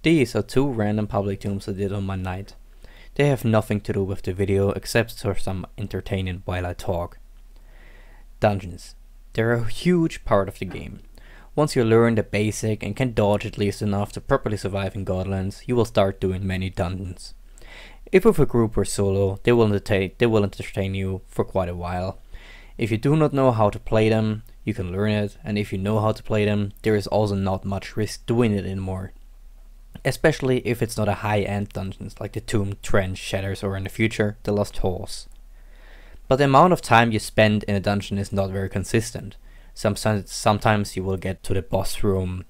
These are two random public tombs I did on my night. They have nothing to do with the video except for some entertainment while I talk. Dungeons. They're a huge part of the game. Once you learn the basic and can dodge at least enough to properly survive in Godlands, you will start doing many dungeons. If with a group or solo, they will entertain you for quite a while. If you do not know how to play them, you can learn it, and if you know how to play them, there is also not much risk doing it anymore. Especially if it's not a high-end dungeons like the Tomb, Trench, Shatters, or in the future, the Lost Halls. But the amount of time you spend in a dungeon is not very consistent. Sometimes you will get to the boss room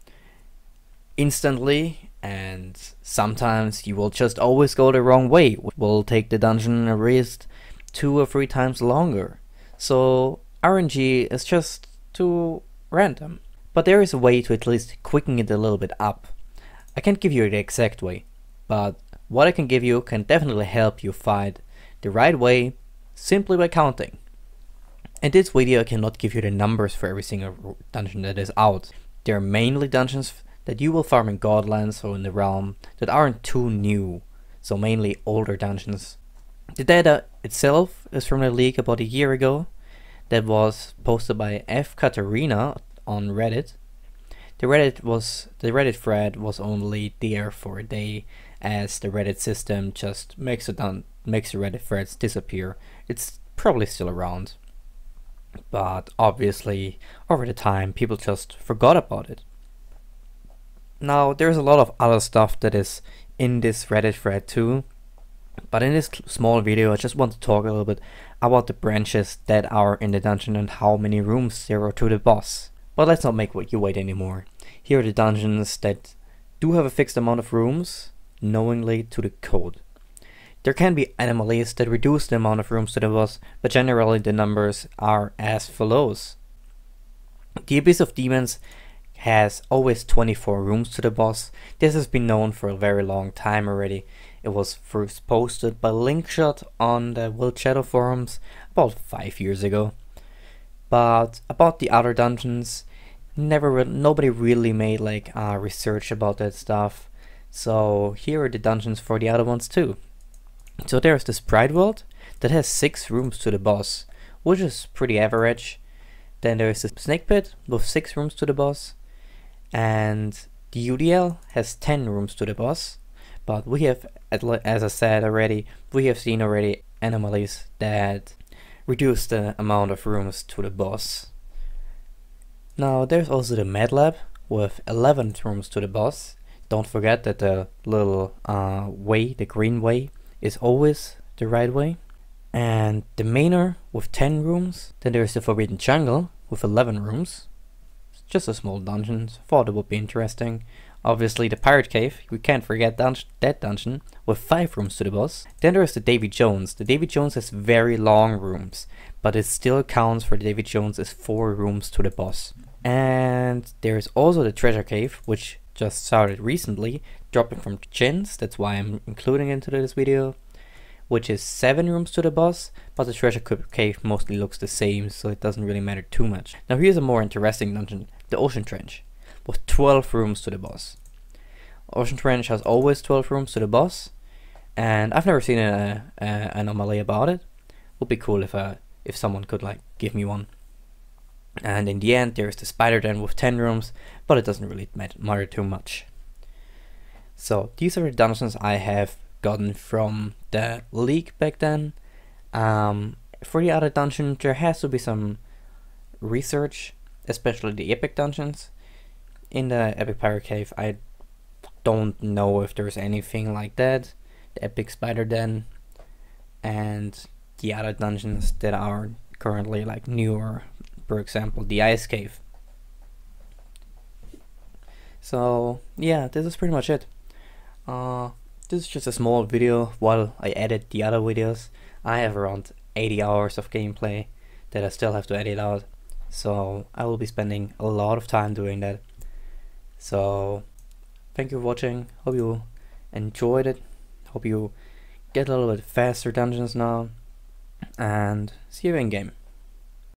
instantly, and sometimes you will just always go the wrong way, which will take the dungeon at least 2 or 3 times longer. So RNG is just too random. But there is a way to at least quicken it a little bit up. I can't give you the exact way, but what I can give you can definitely help you fight the right way simply by counting. In this video I cannot give you the numbers for every single dungeon that is out. There are mainly dungeons that you will farm in Godlands or in the realm that aren't too new, so mainly older dungeons. The data itself is from a leak about a year ago that was posted by F. Katarina on Reddit. The Reddit thread was only there for a day, as the Reddit system just makes the Reddit threads disappear. It's probably still around, but obviously over the time people just forgot about it. Now there's a lot of other stuff that is in this Reddit thread too, but in this small video I just want to talk a little bit about the branches that are in the dungeon and how many rooms there are to the boss. But let's not make you wait anymore. Here are the dungeons that do have a fixed amount of rooms, knowingly to the code. There can be anomalies that reduce the amount of rooms to the boss, but generally the numbers are as follows. The Abyss of Demons has always 24 rooms to the boss. This has been known for a very long time already. It was first posted by Linkshot on the Wild Shadow forums about 5 years ago. But about the other dungeons, nobody really made like research about that stuff. So here are the dungeons for the other ones too. So there's the Sprite World that has 6 rooms to the boss, which is pretty average. Then there's the Snake Pit with 6 rooms to the boss, and the UDL has 10 rooms to the boss. But we have, as I said already, we have seen already anomalies that reduce the amount of rooms to the boss. Now there's also the Med Lab with 11 rooms to the boss. Don't forget that the little way, the green way, is always the right way. And the Manor with 10 rooms. Then there's the Forbidden Jungle with 11 rooms. It's just a small dungeon, thought it would be interesting. Obviously the Pirate Cave, we can't forget that dungeon, with 5 rooms to the boss. Then there's the Davy Jones. The Davy Jones has very long rooms, but it still counts for the Davy Jones as 4 rooms to the boss. And there's also the Treasure Cave, which just started recently, dropping from Chins, that's why I'm including it into this video, which is 7 rooms to the boss, but the Treasure Cave mostly looks the same, so it doesn't really matter too much. Now here's a more interesting dungeon, the Ocean Trench, with 12 rooms to the boss. Ocean Trench has always 12 rooms to the boss, and I've never seen an anomaly about it. Would be cool if someone could like give me one. And in the end there's the Spider Den with 10 rooms, but it doesn't really matter too much. So these are the dungeons I have gotten from the leak back then. For the other dungeon there has to be some research, especially the epic dungeons. In the Epic Pirate Cave I don't know if there's anything like that. The Epic Spider Den and the other dungeons that are currently like newer, for example the Ice Cave. So yeah, this is pretty much it. This is just a small video while I edit the other videos. I have around 80 hours of gameplay that I still have to edit out, so I will be spending a lot of time doing that. So thank you for watching, hope you enjoyed it, hope you get a little bit faster dungeons now, and see you in game.